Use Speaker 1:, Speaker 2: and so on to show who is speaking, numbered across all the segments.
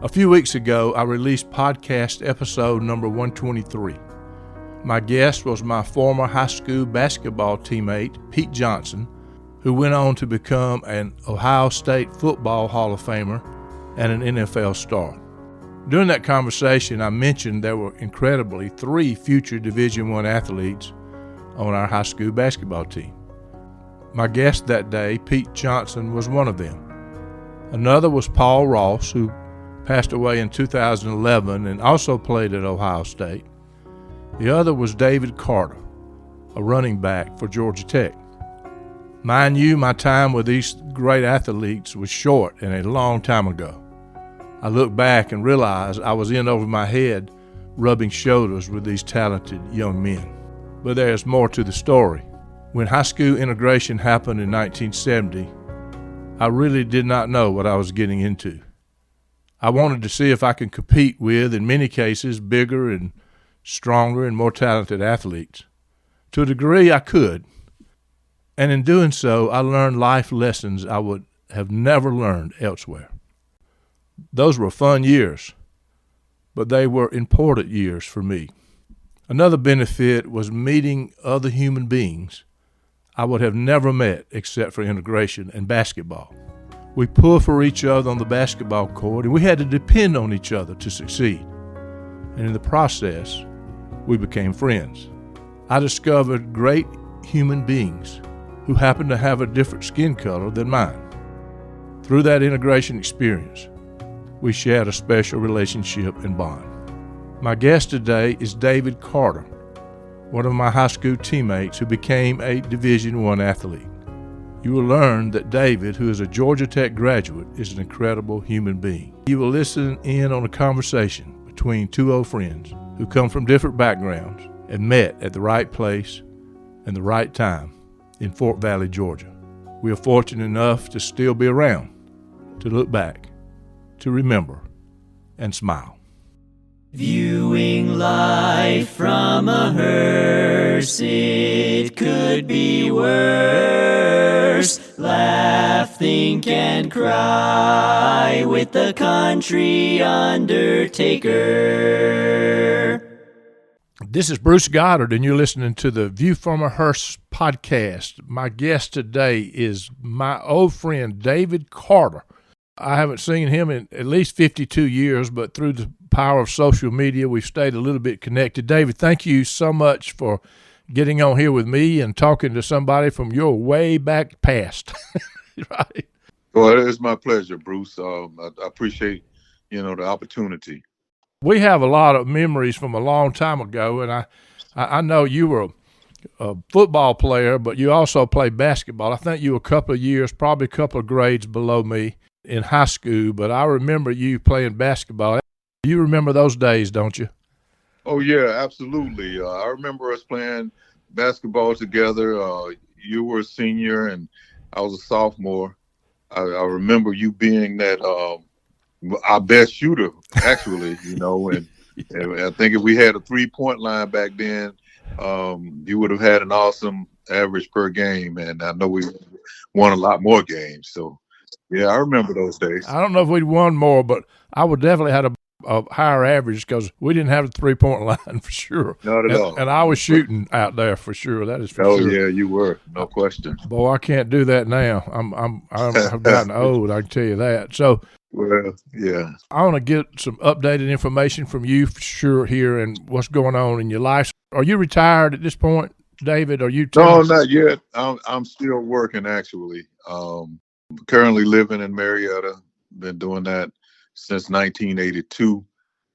Speaker 1: A few weeks ago, I released podcast episode number 123. My guest was my former high school basketball teammate, Pete Johnson, who went on to become an Ohio State football Hall of Famer and an NFL star. During that conversation, I mentioned there were incredibly 3 future Division I athletes on our high school basketball team. My guest that day, Pete Johnson, was one of them. Another was Paul Ross, who passed away in 2011 and also played at Ohio State. The other was David Carter, a running back for Georgia Tech. Mind you, my time with these great athletes was short and a long time ago. I look back and realize I was in over my head rubbing shoulders with these talented young men. But there's more to the story. When high school integration happened in 1970, I really did not know what I was getting into. I wanted to see if I could compete with, in many cases, bigger and stronger and more talented athletes. To a degree, I could. And in doing so, I learned life lessons I would have never learned elsewhere. Those were fun years, but they were important years for me. Another benefit was meeting other human beings I would have never met except for integration and basketball. We pulled for each other on the basketball court, and we had to depend on each other to succeed. And in the process, we became friends. I discovered great human beings who happened to have a different skin color than mine. Through that integration experience, we shared a special relationship and bond. My guest today is David Carter, one of my high school teammates who became a Division I athlete. You will learn that David, who is a Georgia Tech graduate, is an incredible human being. You will listen in on a conversation between 2 old friends who come from different backgrounds and met at the right place and the right time in Fort Valley, Georgia. We are fortunate enough to still be around, to look back, to remember, and smile.
Speaker 2: Viewing life from a hearse, it could be worse. Laugh, think, and cry with the country undertaker.
Speaker 1: This is Bruce Goddard, and you're listening to the View from a Hearse podcast. My guest today is my old friend, David Carter. I haven't seen him in at least 52 years, but through the power of social media, we've stayed a little bit connected. David, thank you so much for getting on here with me and talking to somebody from your way back past. Right?
Speaker 3: Well, it is my pleasure, Bruce. I appreciate, the opportunity.
Speaker 1: We have a lot of memories from a long time ago, and I know you were a football player, but you also played basketball. I think you were a couple of years, probably a couple of grades below me in high school, but I remember you playing basketball. You remember those days, don't you?
Speaker 3: Oh, yeah, absolutely. I remember us playing basketball together. You were a senior and I was a sophomore. I remember you being that our best shooter, actually, and I think if we had a 3-point line back then, you would have had an awesome average per game, and I know we won a lot more games. So, yeah, I remember those days.
Speaker 1: I don't know if we'd won more, but I would definitely had a higher average because we didn't have a 3-point line for sure.
Speaker 3: Not at all.
Speaker 1: And I was shooting out there for sure. That is for sure.
Speaker 3: Oh yeah, you were, no question.
Speaker 1: Boy, I can't do that now. I've gotten old. I can tell you that. So,
Speaker 3: well, yeah.
Speaker 1: I want to get some updated information from you for sure here and what's going on in your life. Are you retired at this point, David? Are you?
Speaker 3: No, not yet. I'm still working actually. Currently living in Marietta. Been doing that since 1982.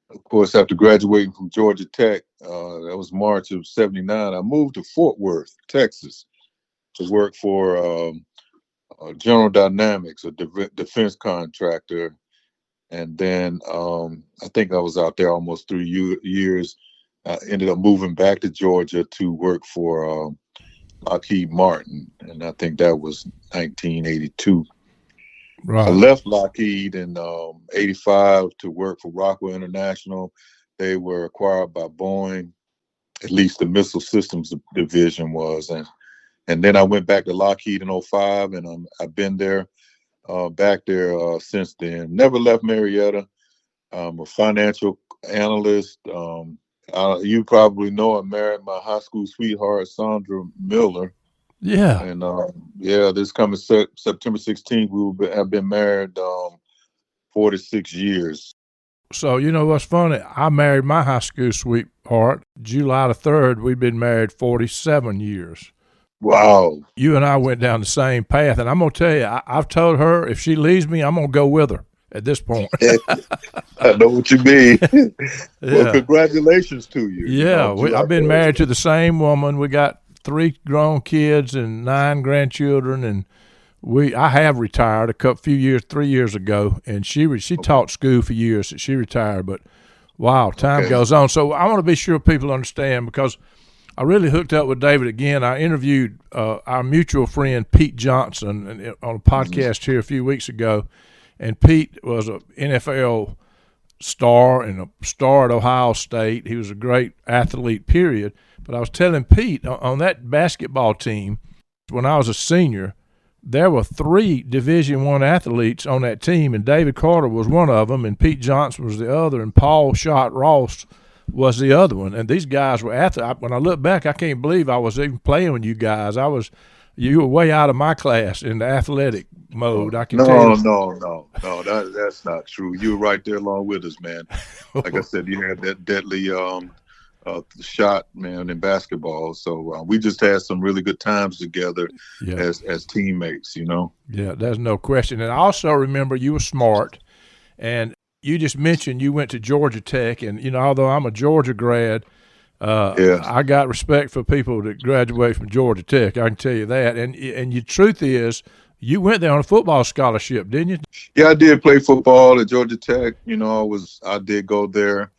Speaker 3: Of course, after graduating from Georgia Tech, that was March of '79, I moved to Fort Worth, Texas, to work for General Dynamics, a defense contractor. And then I think I was out there almost 3 years. I ended up moving back to Georgia to work for Lockheed Martin, and I think that was 1982.
Speaker 1: Right.
Speaker 3: I left Lockheed in '85 to work for Rockwell International. They were acquired by Boeing, at least the Missile Systems division was. And then I went back to Lockheed in '05, and I've been there, back there since then. Never left Marietta. I'm a financial analyst. You probably know I married my high school sweetheart, Sandra Miller.
Speaker 1: Yeah.
Speaker 3: And this coming September 16th, we will have been married 46 years.
Speaker 1: So, you know what's funny? I married my high school sweetheart July the 3rd. We've been married 47 years.
Speaker 3: Wow.
Speaker 1: You and I went down the same path. And I'm going to tell you, I've told her if she leaves me, I'm going to go with her at this point.
Speaker 3: I know what you mean.
Speaker 1: Yeah.
Speaker 3: Well, congratulations to you.
Speaker 1: Yeah. I've been married to the same woman. We got 3 grown kids and 9 grandchildren. And I have retired 3 years ago. And she taught school for years. She retired. But, wow, time goes on. So I want to be sure people understand, because I really hooked up with David again. I interviewed our mutual friend Pete Johnson on a podcast here a few weeks ago, and Pete was an NFL star and a star at Ohio State. He was a great athlete, period. But I was telling Pete, on that basketball team, when I was a senior, there were 3 Division I athletes on that team, and David Carter was one of them, and Pete Johnson was the other, and Paul Shot Ross was the other one. And these guys were athletes. When I look back, I can't believe I was even playing with you guys. You were way out of my class in the athletic mode. I can tell you.
Speaker 3: No, that's not true. You were right there along with us, man. Like I said, you had that deadly shot, man, in basketball. So we just had some really good times together as teammates, you know. Yeah,
Speaker 1: there's no question. And I also remember you were smart, and you just mentioned you went to Georgia Tech, and, you know, although I'm a Georgia grad, I got respect for people that graduate from Georgia Tech. I can tell you that. And the truth is, you went there on a football scholarship, didn't you?
Speaker 3: Yeah, I did play football at Georgia Tech. You know, I did go there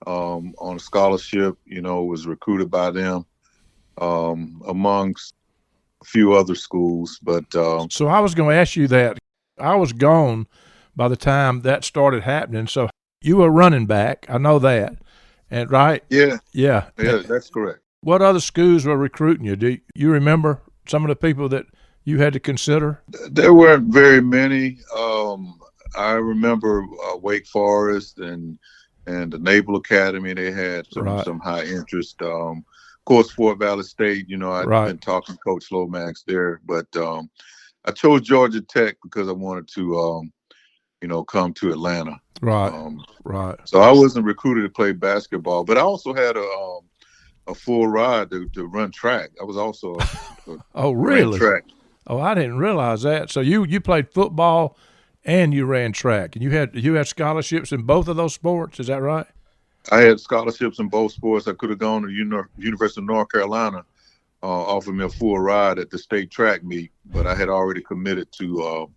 Speaker 3: on a scholarship. You know, was recruited by them amongst a few other schools. But
Speaker 1: so I was going to ask you that. I was gone by the time that started happening. So you were running back. I know that. And right?
Speaker 3: Yeah.
Speaker 1: Yeah.
Speaker 3: Yeah, that's correct.
Speaker 1: What other schools were recruiting you? Do you remember some of the people that you had to consider?
Speaker 3: There weren't very many. I remember Wake Forest and the Naval Academy. They had some high interest. Of course, Fort Valley State, you know, I've been talking to Coach Lomax there. But I chose Georgia Tech because I wanted to come to Atlanta.
Speaker 1: Right.
Speaker 3: So I wasn't recruited to play basketball, but I also had a full ride to run track. I was also
Speaker 1: oh, really?
Speaker 3: Track.
Speaker 1: Oh, I didn't realize that. So you played football and you ran track, and you had scholarships in both of those sports. Is that right?
Speaker 3: I had scholarships in both sports. I could have gone to University of North Carolina, offered me a full ride at the state track meet, but I had already committed to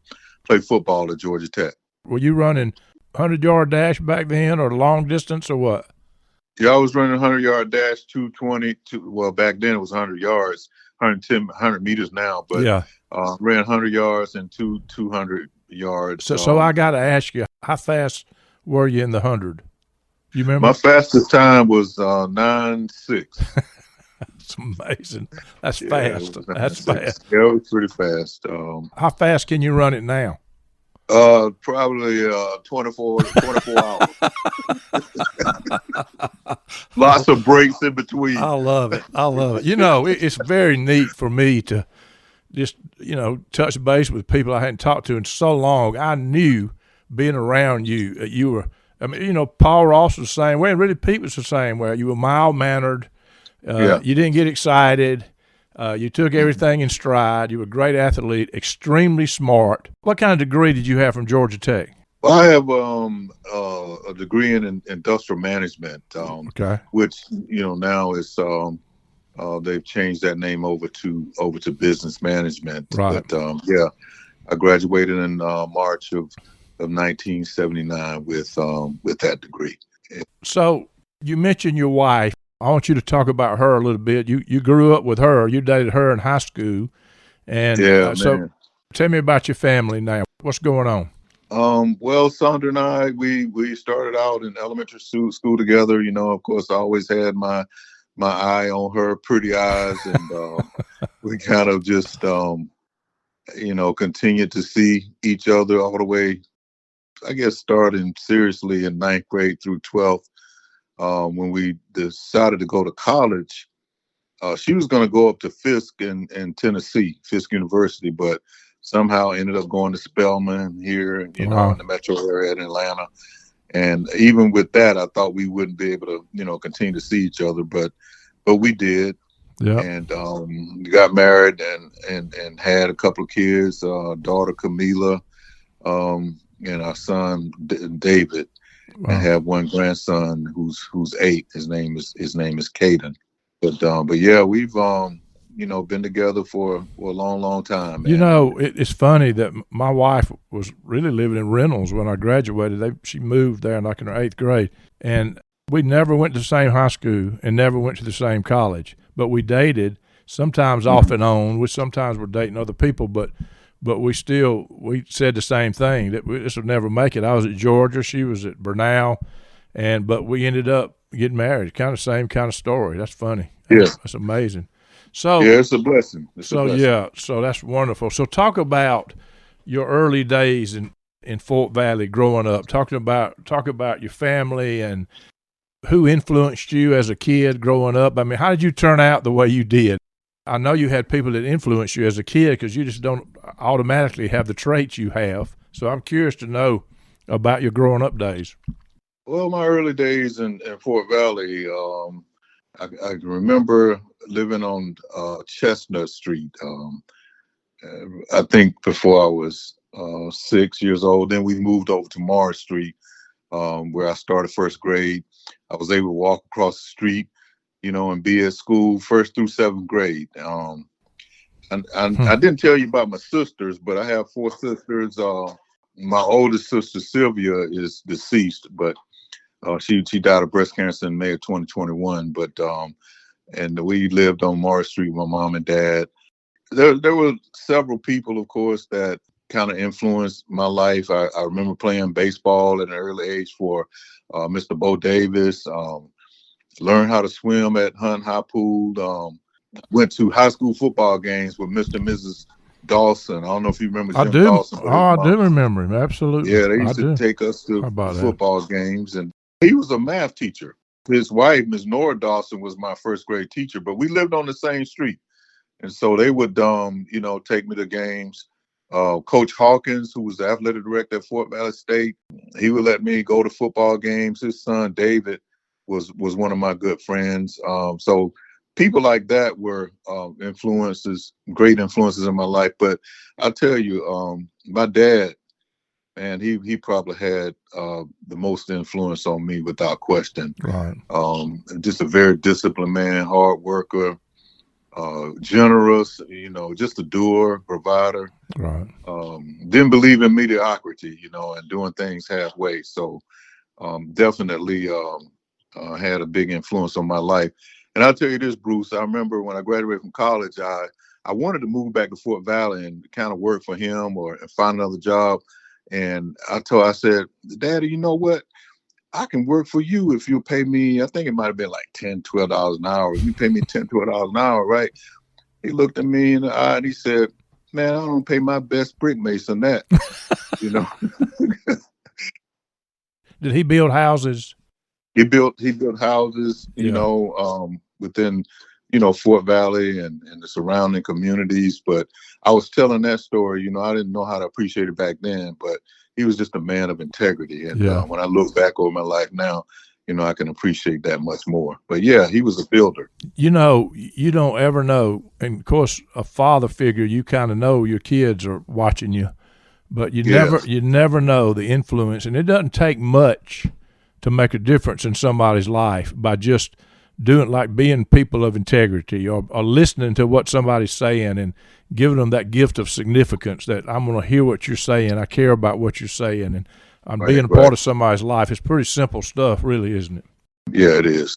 Speaker 3: play football at Georgia Tech.
Speaker 1: Were you running 100-yard dash back then, or long distance, or what?
Speaker 3: Yeah, I was running 100-yard dash, 220. Well, back then it was 100 yards, 100 meters now. But ran 100 yards and 200 yards.
Speaker 1: So I got to ask you, how fast were you in the 100? You remember?
Speaker 3: My fastest time was 9.6.
Speaker 1: That's amazing. That's fast. That's fast.
Speaker 3: Yeah, it was pretty fast.
Speaker 1: How fast can you run it now?
Speaker 3: Probably 24 hours. Lots of breaks in between.
Speaker 1: I love it. You know, it's very neat for me to just, touch base with people I hadn't talked to in so long. I knew being around you were, Paul Ross was the same way, and really Pete was the same way. You were mild-mannered. You didn't get excited. You took everything in stride. You were a great athlete, extremely smart. What kind of degree did you have from Georgia Tech?
Speaker 3: Well, I have a degree in industrial management, which now is they've changed that name over to business management.
Speaker 1: Right.
Speaker 3: But I graduated in March of 1979 with that degree.
Speaker 1: So you mentioned your wife. I want you to talk about her a little bit. You grew up with her. You dated her in high school. And so tell me about your family now. What's going on?
Speaker 3: Well, Sandra and I, we started out in elementary school together. Of course, I always had my eye on her pretty eyes. And we kind of just, continued to see each other all the way I guess, starting seriously in ninth grade through 12th. When we decided to go to college, she was going to go up to Fisk in Tennessee, Fisk University, but somehow ended up going to Spelman here,
Speaker 1: Wow.
Speaker 3: in the metro area in Atlanta. And even with that, I thought we wouldn't be able to, continue to see each other, but we did.
Speaker 1: Yeah.
Speaker 3: And got married and had a couple of kids, daughter Camila, and our son David.
Speaker 1: Wow.
Speaker 3: And have one grandson who's 8. His name is Caden. But yeah, we've been together for a long time, man.
Speaker 1: It's funny that my wife was really living in Reynolds when I graduated. She moved there like in her 8th grade, and we never went to the same high school and never went to the same college. But we dated, sometimes off and on. Sometimes we're dating other people, but we said the same thing, that this would never make it. I was at Georgia, she was at Bernal, but we ended up getting married. Kind of same kind of story. That's funny.
Speaker 3: Yeah.
Speaker 1: That's amazing. So
Speaker 3: yeah, it's a blessing.
Speaker 1: Yeah, so that's wonderful. So talk about your early days in Fort Valley growing up. Talk about your family and who influenced you as a kid growing up. I mean, how did you turn out the way you did? I know you had people that influenced you as a kid because you just don't automatically have the traits you have. So I'm curious to know about your growing up days.
Speaker 3: Well, my early days in Fort Valley, I remember living on Chestnut Street. I think before I was 6 years old. Then we moved over to Morris Street, where I started first grade. I was able to walk across the street, and be at school 1st through 7th grade. I didn't tell you about my sisters, but I have 4 sisters. My oldest sister, Sylvia, is deceased, but she died of breast cancer in May of 2021. But and we lived on Morris Street, my mom and dad. There were several people, of course, that kind of influenced my life. I remember playing baseball at an early age for Mr. Bo Davis. Learned how to swim at Hunt High Pool. Went to high school football games with Mr. and Mrs. Dawson. I don't know if you remember Jim Dawson.
Speaker 1: I do remember him, absolutely.
Speaker 3: Yeah, they used to take us to football games, and he was a math teacher. His wife, Ms. Nora Dawson, was my first grade teacher, but we lived on the same street. And so they would, take me to games. Coach Hawkins, who was the athletic director at Fort Valley State, he would let me go to football games. His son, David, was one of my good friends. So people like that were great influences in my life. But I'll tell you, my dad, man, he probably had the most influence on me without question.
Speaker 1: Right.
Speaker 3: Just a very disciplined man, hard worker, generous, just a doer, provider.
Speaker 1: Right.
Speaker 3: Didn't believe in mediocrity, and doing things halfway. So definitely had a big influence on my life. And I'll tell you this, Bruce, I remember when I graduated from college, I wanted to move back to Fort Valley and kind of work for him or find another job. And I said, Daddy, you know what? I can work for you if you pay me, I think it might have been like $10, $12 an hour. If you pay me $10, $12 an hour, right? He looked at me in the eye and he said, man, I don't pay my best brick mason that,
Speaker 1: Did he build houses?
Speaker 3: He built houses, within, Fort Valley and the surrounding communities. But I was telling that story, I didn't know how to appreciate it back then, but he was just a man of integrity. And when I look back over my life now, I can appreciate that much more. But yeah, he was a builder. You
Speaker 1: don't ever know. And of course, a father figure, you kind of know your kids are watching you, but you never know the influence. And it doesn't take much to make a difference in somebody's life by just being people of integrity or listening to what somebody's saying and giving them that gift of significance that I'm going to hear what you're saying. I care about what you're saying, and I'm being a part of somebody's life. It's pretty simple stuff, really, isn't it?
Speaker 3: Yeah, it is.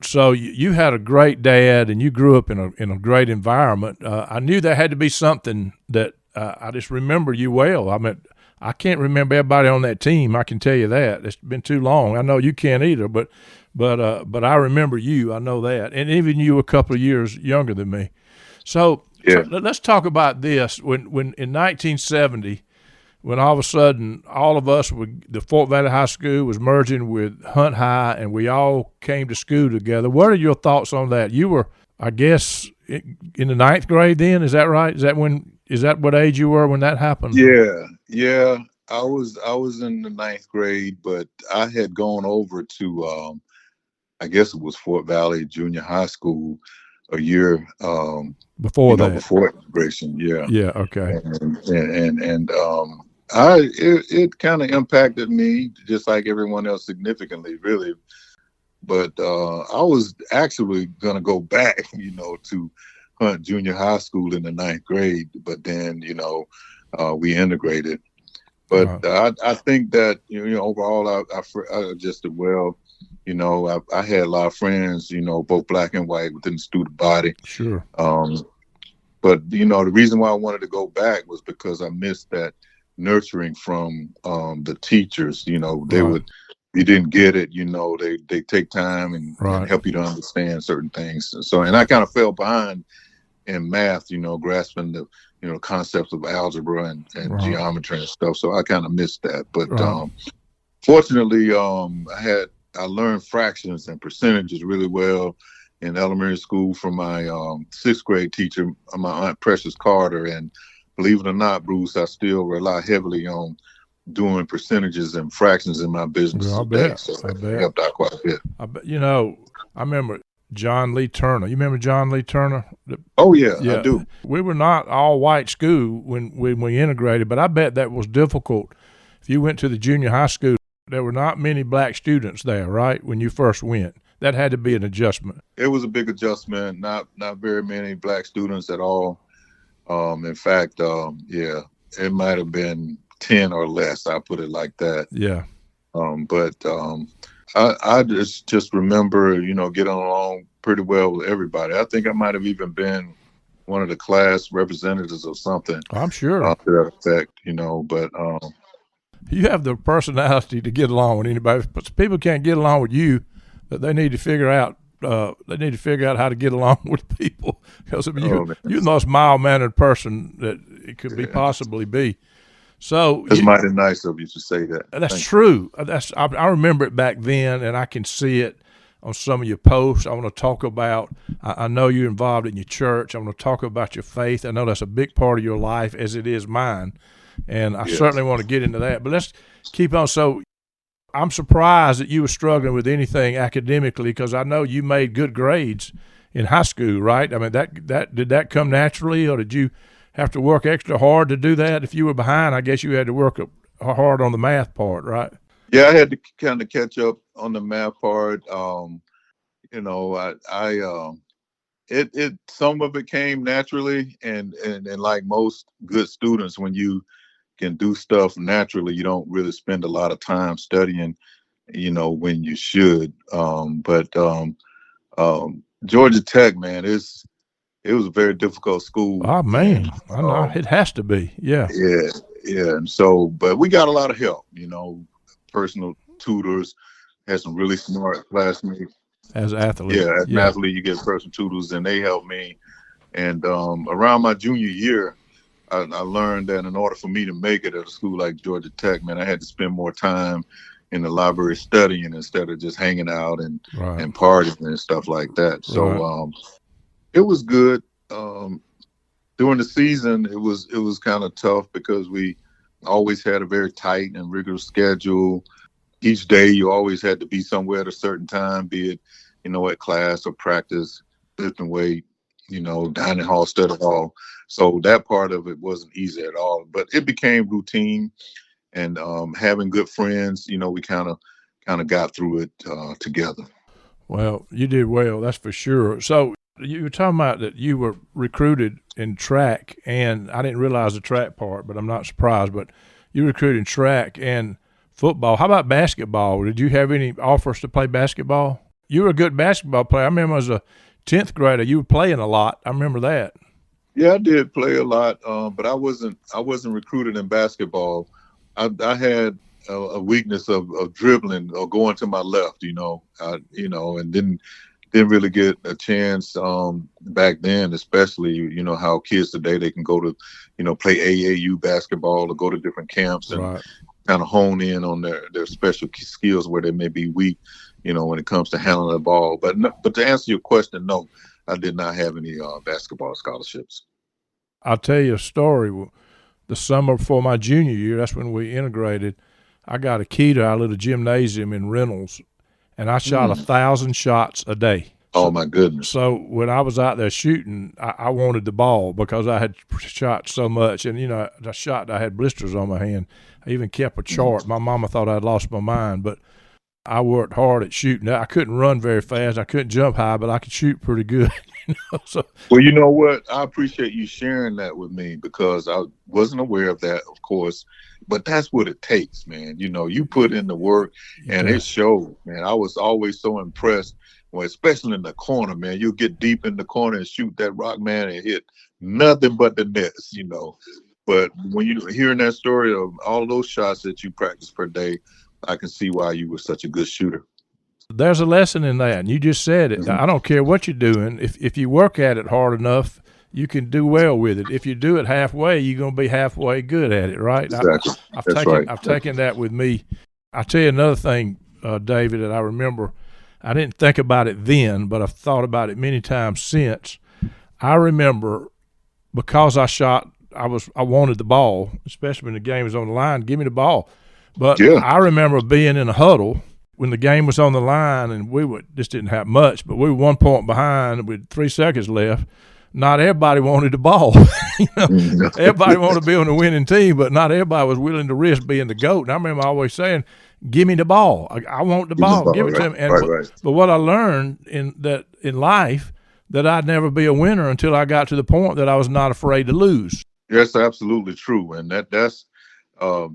Speaker 1: So you had a great dad, and you grew up in a great environment. I knew there had to be something that I just remember you well. I mean, I can't remember everybody on that team. I can tell you that. It's been too long. I know you can't either, but I remember you. I know that, and even you a couple of years younger than me. So let's talk about this. When in 1970, when all of a sudden all of us, the Fort Valley High School was merging with Hunt High, and we all came to school together. What are your thoughts on that? You were, I guess, in the ninth grade then. Is that right? Is that what age you were when that happened?
Speaker 3: Yeah. I was in the ninth grade, but I had gone over to I guess it was Fort Valley Junior High School a year
Speaker 1: before that.
Speaker 3: Before integration. Yeah.
Speaker 1: Yeah. Okay.
Speaker 3: And it kind of impacted me just like everyone else significantly, really. But I was actually gonna go back, to Hunt Junior High School in the ninth grade, but then we integrated. But I think that overall I just did well. I had a lot of friends, both black and white within the student body.
Speaker 1: Sure.
Speaker 3: But the reason why I wanted to go back was because I missed that nurturing from the teachers. You didn't get it. They take time and help you to understand certain things. And I kind of fell behind in math. Grasping the concepts of algebra and geometry and stuff. So I kind of missed that. But fortunately, I learned fractions and percentages really well in elementary school from my sixth grade teacher, my Aunt Precious Carter. And believe it or not, Bruce, I still rely heavily on doing percentages and fractions in my business today. So that helped out quite a bit.
Speaker 1: I bet. I remember John Lee Turner. You remember John Lee Turner?
Speaker 3: Oh, yeah, I do.
Speaker 1: We were not all white school when we integrated, but I bet that was difficult. If you went to the junior high school, there were not many black students there, right, when you first went. That had to be an adjustment.
Speaker 3: It was a big adjustment. Not very many black students at all. In fact, it might have been 10 or less. I put it like that.
Speaker 1: Yeah.
Speaker 3: But I just remember, getting along pretty well with everybody. I think I might have even been one of the class representatives or something.
Speaker 1: I'm sure.
Speaker 3: To that effect, but
Speaker 1: you have the personality to get along with anybody. But people can't get along with you, but they need to figure out. They need to figure out how to get along with people, because you're the most mild-mannered person that it could be possibly be. So
Speaker 3: it's mighty nice of you to say that.
Speaker 1: That's true. I remember it back then, and I can see it on some of your posts. I want to talk about. I know you're involved in your church. I want to talk about your faith. I know that's a big part of your life, as it is mine, and I certainly want to get into that. But let's keep on. So I'm surprised that you were struggling with anything academically, because I know you made good grades in high school, right? I mean, that did that come naturally, or did you have to work extra hard to do that? If you were behind, I guess you had to work hard on the math part, right?
Speaker 3: Yeah, I had to kind of catch up on the math part. It some of it came naturally, and like most good students, when you can do stuff naturally, you don't really spend a lot of time studying, when you should. But Georgia Tech, man, it was a very difficult school.
Speaker 1: Oh, man. I know. It has to be. Yeah.
Speaker 3: Yeah. And so, but we got a lot of help, personal tutors, had some really smart classmates.
Speaker 1: As an athlete.
Speaker 3: Yeah, as an athlete, you get personal tutors, and they helped me. And around my junior year, I learned that in order for me to make it at a school like Georgia Tech, man, I had to spend more time in the library studying instead of just hanging out and partying and stuff like that. So it was good. During the season, it was kind of tough because we always had a very tight and rigorous schedule. Each day, you always had to be somewhere at a certain time, be it, at class or practice, lifting weight, dining hall, study hall. So that part of it wasn't easy at all, but it became routine. And having good friends, we kind of got through it together.
Speaker 1: Well, you did well, that's for sure. So you were talking about that you were recruited in track, and I didn't realize the track part, but I'm not surprised. But you were recruited in track and football. How about basketball? Did you have any offers to play basketball? You were a good basketball player. I remember as a 10th grader, you were playing a lot. I remember that.
Speaker 3: Yeah, I did play a lot, but I wasn't recruited in basketball. I had a weakness of dribbling or going to my left, and didn't really get a chance back then, especially, how kids today, they can go to, play AAU basketball or go to different camps and
Speaker 1: Right.
Speaker 3: kind of hone in on their special skills where they may be weak, when it comes to handling the ball. But no, but to answer your question, no, I did not have any basketball scholarships.
Speaker 1: I'll tell you a story. The summer before my junior year, that's when we integrated. I got a key to our little gymnasium in Reynolds, and I shot 1,000 shots a day.
Speaker 3: Oh, my goodness.
Speaker 1: So when I was out there shooting, I wanted the ball because I had shot so much. And, I shot, I had blisters on my hand. I even kept a chart. My mama thought I'd lost my mind, but I worked hard at shooting. I couldn't run very fast. I couldn't jump high, but I could shoot pretty good. So,
Speaker 3: well, you know what? I appreciate you sharing that with me because I wasn't aware of that, of course. But that's what it takes, man. You put in the work, and it showed, man. I was always so impressed. Well, especially in the corner, man. You get deep in the corner and shoot that rock, man, and hit nothing but the nets, But when you're hearing that story of all those shots that you practice per day, I can see why you were such a good shooter.
Speaker 1: There's a lesson in that, and you just said it. I don't care what you're doing. If you work at it hard enough, you can do well with it. If you do it halfway, you're going to be halfway good at it, right?
Speaker 3: Exactly.
Speaker 1: I've taken that with me. I'll tell you another thing, David, that I remember. I didn't think about it then, but I've thought about it many times since. I remember because I wanted the ball, especially when the game was on the line, give me the ball. But I remember being in a huddle when the game was on the line, and just didn't have much, but we were 1 point behind with 3 seconds left. Not everybody wanted the ball. Everybody wanted to be on the winning team, but not everybody was willing to risk being the GOAT. And I remember always saying, give me the ball. I want the ball. Give it to me. And but what I learned in life, that I'd never be a winner until I got to the point that I was not afraid to lose.
Speaker 3: Yes, absolutely true. And that's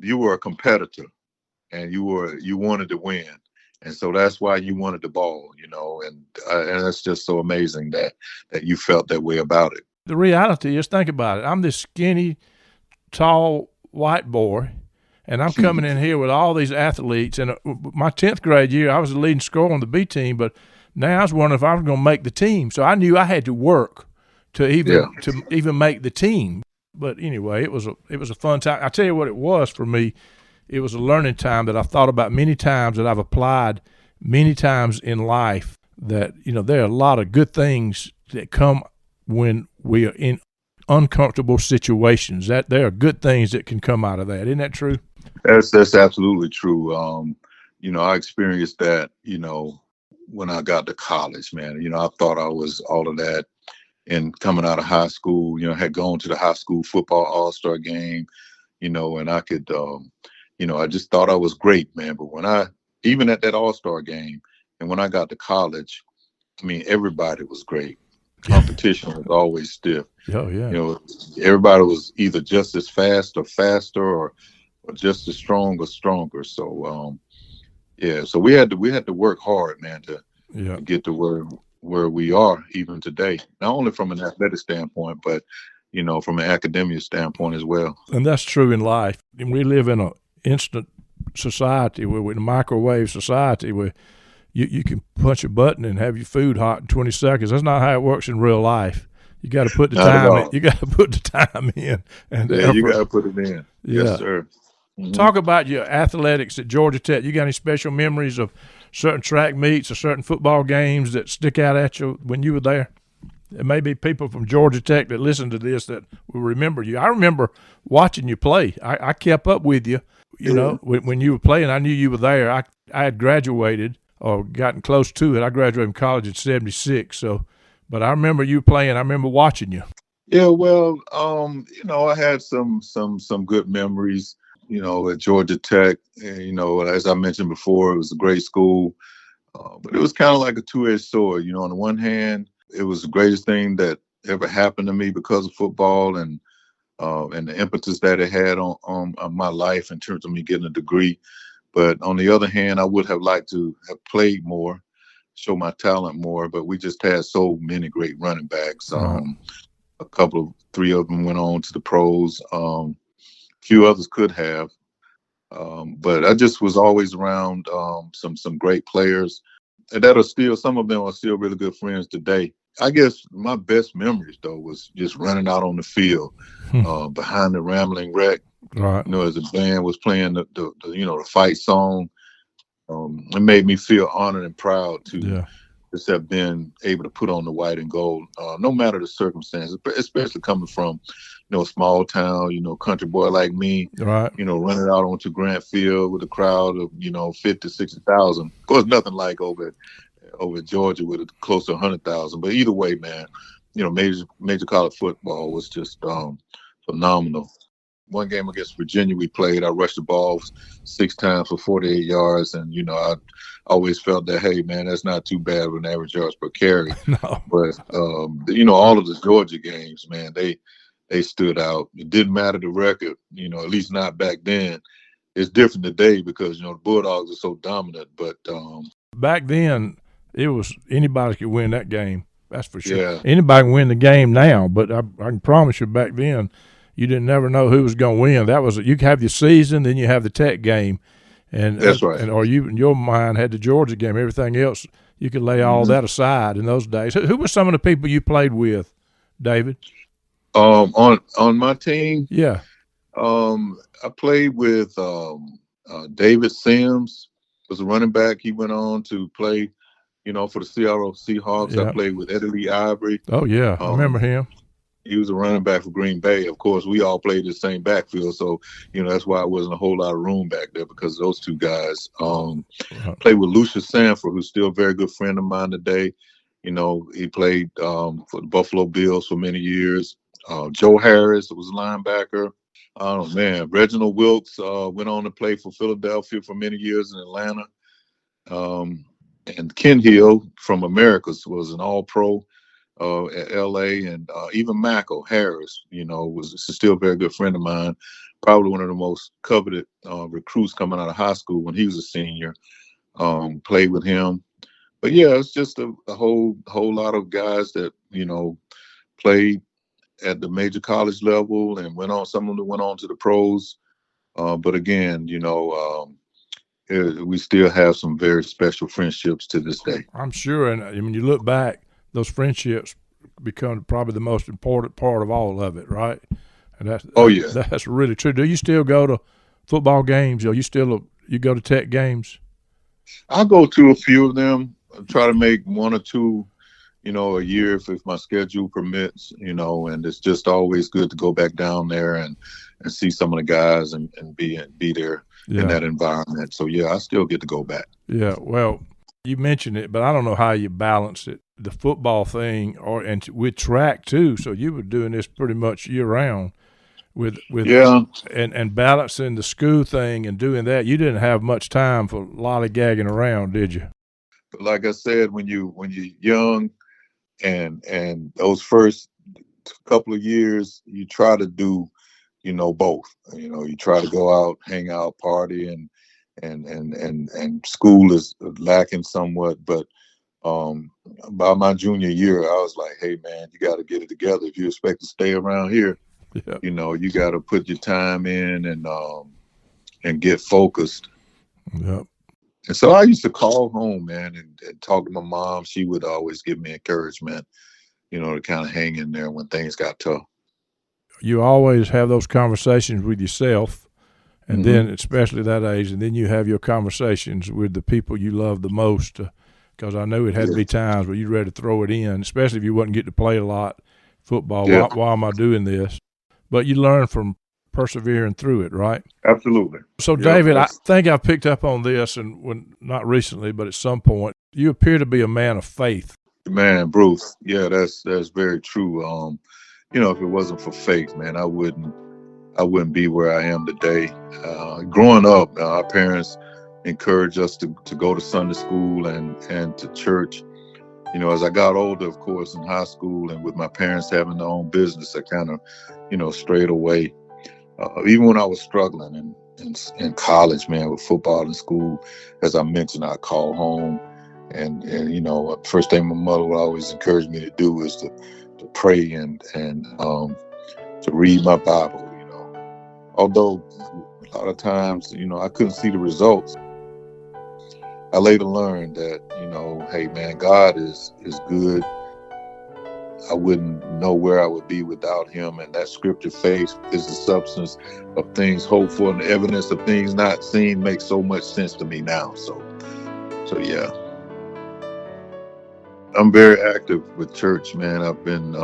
Speaker 3: you were a competitor, and you wanted to win. And so that's why you wanted the ball, and that's just so amazing that you felt that way about it.
Speaker 1: The reality is, think about it. I'm this skinny, tall, white boy, and I'm coming in here with all these athletes. And my 10th grade year, I was the leading scorer on the B team, but now I was wondering if I was going to make the team. So I knew I had to work to even make the team. But anyway, it was a fun time. I tell you what it was for me. It was a learning time that I've thought about many times, that I've applied many times in life, that, there are a lot of good things that come when we are in uncomfortable situations. That there are good things that can come out of that. Isn't that true?
Speaker 3: That's absolutely true. I experienced that, when I got to college, man. I thought I was all of that. And coming out of high school, had gone to the high school football all-star game, and I could I just thought I was great, man. But even at that all-star game, and when I got to college, everybody was great. Competition was always stiff.
Speaker 1: Oh, yeah.
Speaker 3: Everybody was either just as fast or faster, or just as strong or stronger. So, so we had to work hard, man, to get to where we are even today. Not only from an athletic standpoint, but from an academic standpoint as well.
Speaker 1: And that's true in life. And we live in an instant society, in a microwave society, where you can punch a button and have your food hot in 20 seconds. That's not how it works in real life. You got to put the time in. You got to put the time in. And
Speaker 3: you got to put it in.
Speaker 1: Yeah.
Speaker 3: Yes, sir. Mm-hmm.
Speaker 1: Talk about your athletics at Georgia Tech. You got any special memories of certain track meets or certain football games that stick out at you when you were there? There may be people from Georgia Tech that listen to this that will remember you. I remember watching you play. I kept up with you, when you were playing. I knew you were there. I had graduated or gotten close to it. I graduated from college in 76. But I remember you playing. I remember watching you.
Speaker 3: Yeah, well, I had some good memories, at Georgia Tech. As I mentioned before, it was a great school, but it was kind of like a two-edged sword. On the one hand, it was the greatest thing that ever happened to me because of football and the impetus that it had on my life in terms of me getting a degree. But on the other hand, I would have liked to have played more, show my talent more, but we just had so many great running backs. Three of them went on to the pros. Few others could have. But I just was always around some great players. and that are still, some of them are still really good friends today. I guess my best memories though was just running out on the field behind the Rambling Wreck.
Speaker 1: Right.
Speaker 3: As the band was playing the fight song, it made me feel honored and proud to just have been able to put on the white and gold, no matter the circumstances, especially coming from, a small town, country boy like me,
Speaker 1: right.
Speaker 3: Running out onto Grant Field with a crowd of, 50, 60,000. Of course, nothing like over in Georgia with close to 100,000. But either way, man, major college football was just phenomenal. One game against Virginia we played, I rushed the ball 6 times for 48 yards. And, I always felt that, hey, man, that's not too bad of an average yards per carry.
Speaker 1: No.
Speaker 3: But, all of the Georgia games, man, they stood out. It didn't matter the record, at least not back then. It's different today because, the Bulldogs are so dominant. But
Speaker 1: back then, it was anybody could win that game. That's for sure.
Speaker 3: Yeah.
Speaker 1: Anybody can win the game now, but I can promise you back then, you didn't never know who was going to win. That was, you could have your season, then you have the Tech game, and
Speaker 3: that's right.
Speaker 1: Or you in your mind had the Georgia game. Everything else you could lay all that aside in those days. Who were some of the people you played with, David?
Speaker 3: On my team,
Speaker 1: yeah,
Speaker 3: I played with David Sims, was a running back. He went on to play, for the Seattle Seahawks.
Speaker 1: Yeah.
Speaker 3: I played with Eddie Lee Ivory.
Speaker 1: Oh yeah, I remember him.
Speaker 3: He was a running back for Green Bay. Of course, we all played the same backfield, so that's why it wasn't a whole lot of room back there because of those two guys. Played with Lucius Sanford, who's still a very good friend of mine today. He played for the Buffalo Bills for many years. Joe Harris was a linebacker. Oh man, Reginald Wilkes went on to play for Philadelphia for many years in Atlanta. And Ken Hill from Americas was an All-Pro at LA, and even Mako Harris, was still a very good friend of mine. Probably one of the most coveted recruits coming out of high school when he was a senior. Played with him, but yeah, it's just a whole lot of guys that played at the major college level and some of them went on to the pros. But again, we still have some very special friendships to this day.
Speaker 1: I'm sure. And when you look back, those friendships become probably the most important part of all of it, right? And that's really true. Do you still go to football games? Or you go to Tech games?
Speaker 3: I go to a few of them. I try to make 1 or 2, a year if my schedule permits, and it's just always good to go back down there and see some of the guys and be there in that environment. So yeah, I still get to go back. Yeah,
Speaker 1: well, you mentioned it, but I don't know how you balance it, the football thing and with track too. So you were doing this pretty much year round with and balancing the school thing and doing that. You didn't have much time for lollygagging around, did you?
Speaker 3: Like I said, when you're young and those first couple of years, you try to do, both. You try to go out, hang out, party, and school is lacking somewhat. But by my junior year, I was like, hey man, you got to get it together. If you expect to stay around here, you got to put your time in and get focused.
Speaker 1: Yep.
Speaker 3: And so I used to call home, man, and talk to my mom. She would always give me encouragement, to kind of hang in there when things got tough.
Speaker 1: You always have those conversations with yourself, and then especially that age, and then you have your conversations with the people you love the most, because I know it had to be times where you're ready to throw it in, especially if you wasn't getting to play a lot football.
Speaker 3: Yeah.
Speaker 1: Why am I doing this? But you learn from persevering through it, right?
Speaker 3: Absolutely.
Speaker 1: So, David, I think I've picked up on this, and not recently, but at some point, you appear to be a man of faith.
Speaker 3: Man, Bruce, yeah, that's very true. If it wasn't for faith, man, I wouldn't be where I am today. Growing up, our parents encouraged us to go to Sunday school and to church. As I got older, of course, in high school and with my parents having their own business, I kind of strayed away. Even when I was struggling in college, man, with football in school, as I mentioned, I'd call home and first thing my mother would always encourage me to do is to pray and to read my Bible, Although a lot of times, I couldn't see the results. I later learned that, hey man, God is good. I wouldn't know where I would be without him. And that scripture, faith is the substance of things hoped for and the evidence of things not seen, makes so much sense to me now. So yeah. I'm very active with church, man. I've been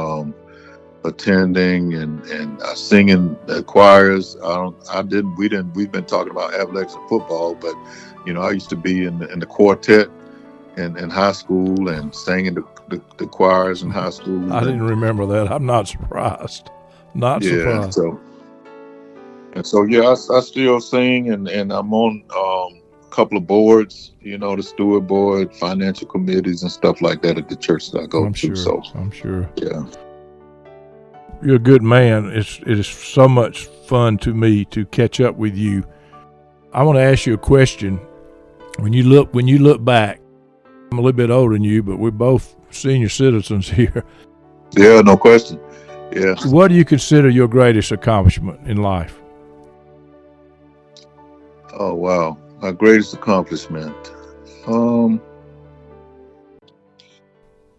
Speaker 3: attending and singing the choirs. We've been talking about athletics and football, but I used to be in the quartet in high school and sang in the choirs in high school.
Speaker 1: I didn't remember that. I'm not surprised.
Speaker 3: Surprised. So yeah, I still sing and I'm on a couple of boards, the steward board, financial committees and stuff like that at the church that I go to. So
Speaker 1: I'm sure.
Speaker 3: Yeah.
Speaker 1: You're a good man. It is so much fun to me to catch up with you. I want to ask you a question. When you look back, I'm a little bit older than you, but we're both senior citizens here.
Speaker 3: Yeah, no question. Yeah.
Speaker 1: What do you consider your greatest accomplishment in life?
Speaker 3: Oh, wow. My greatest accomplishment.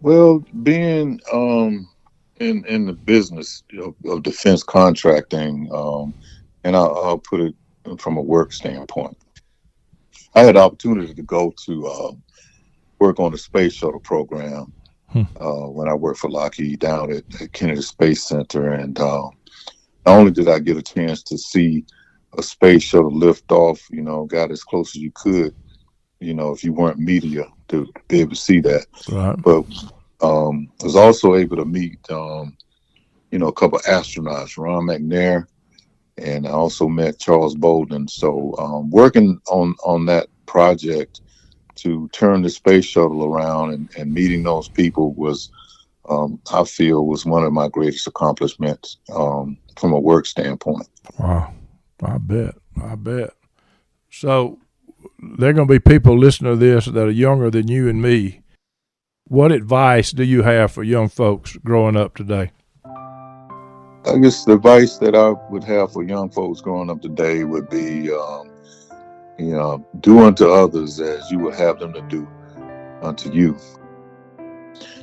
Speaker 3: Well, being in the business of defense contracting, and I'll put it from a work standpoint. I had the opportunity to go to work on the space shuttle program when I worked for Lockheed down at Kennedy Space Center. And not only did I get a chance to see a space shuttle lift off, got as close as you could, if you weren't media to be able to see that.
Speaker 1: Right.
Speaker 3: But I was also able to meet, a couple of astronauts, Ron McNair, and I also met Charles Bolden. So working on that project to turn the space shuttle around and meeting those people was, I feel, was one of my greatest accomplishments from a work standpoint.
Speaker 1: Wow. I bet. So there are going to be people listening to this that are younger than you and me. What advice do you have for young folks growing up today?
Speaker 3: I guess the advice that I would have for young folks growing up today would be, do unto others as you would have them to do unto you.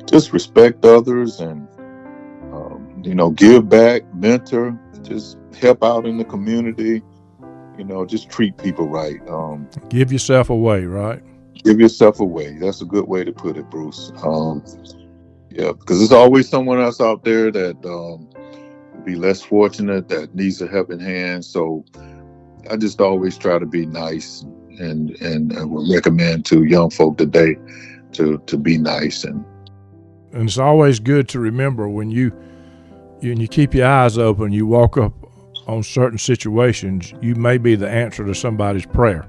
Speaker 3: Just respect others and, give back, mentor, just help out in the community, just treat people right.
Speaker 1: Give yourself away, right?
Speaker 3: Give yourself away. That's a good way to put it, Bruce. Yeah, because there's always someone else out there that would be less fortunate, that needs a helping hand. So I just always try to be nice and would recommend to young folk today to be nice. And
Speaker 1: it's always good to remember when you keep your eyes open, you walk up on certain situations, you may be the answer to somebody's prayer.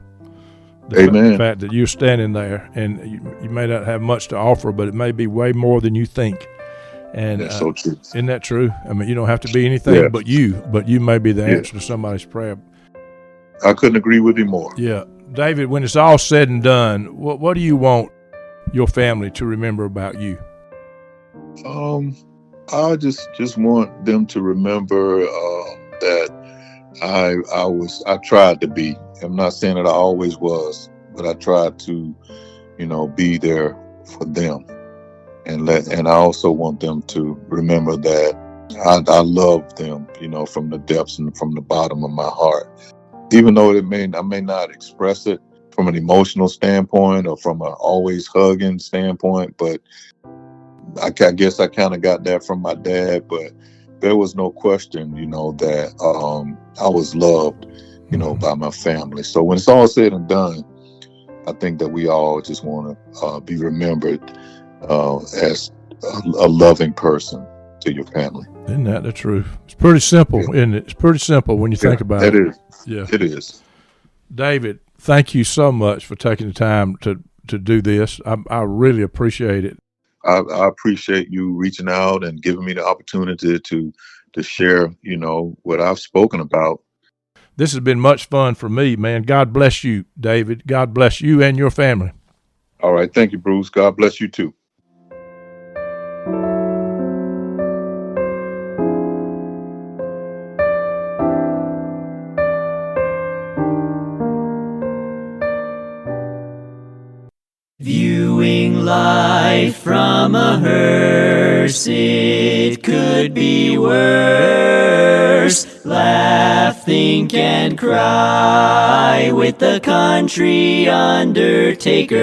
Speaker 3: Amen.
Speaker 1: The fact that you're standing there and you may not have much to offer, but it may be way more than you think. And
Speaker 3: that's so true.
Speaker 1: Isn't that true? I mean, you don't have to be anything but you may be the answer to somebody's prayer.
Speaker 3: I couldn't agree with you more.
Speaker 1: Yeah. David, when it's all said and done, what do you want your family to remember about you?
Speaker 3: I just want them to remember that I tried to be. I'm not saying that I always was, but I tried to, be there for them, and I also want them to remember that I love them, from the depths and from the bottom of my heart, even though I may not express it from an emotional standpoint or from an always hugging standpoint, but I guess I kind of got that from my dad. But there was no question, that I was loved, by my family. So when it's all said and done, I think that we all just want to be remembered as a loving person to your family.
Speaker 1: Isn't that the truth? It's pretty simple, isn't it? It's pretty simple when you think about it.
Speaker 3: It is.
Speaker 1: Yeah,
Speaker 3: it is.
Speaker 1: David, thank you so much for taking the time to do this. I really appreciate it.
Speaker 3: I appreciate you reaching out and giving me the opportunity to share, what I've spoken about.
Speaker 1: This has been much fun for me, man. God bless you, David. God bless you and your family.
Speaker 3: All right. Thank you, Bruce. God bless you too.
Speaker 2: Viewing life from a hearse, it could be worse. Laugh, think, and cry with the country undertaker.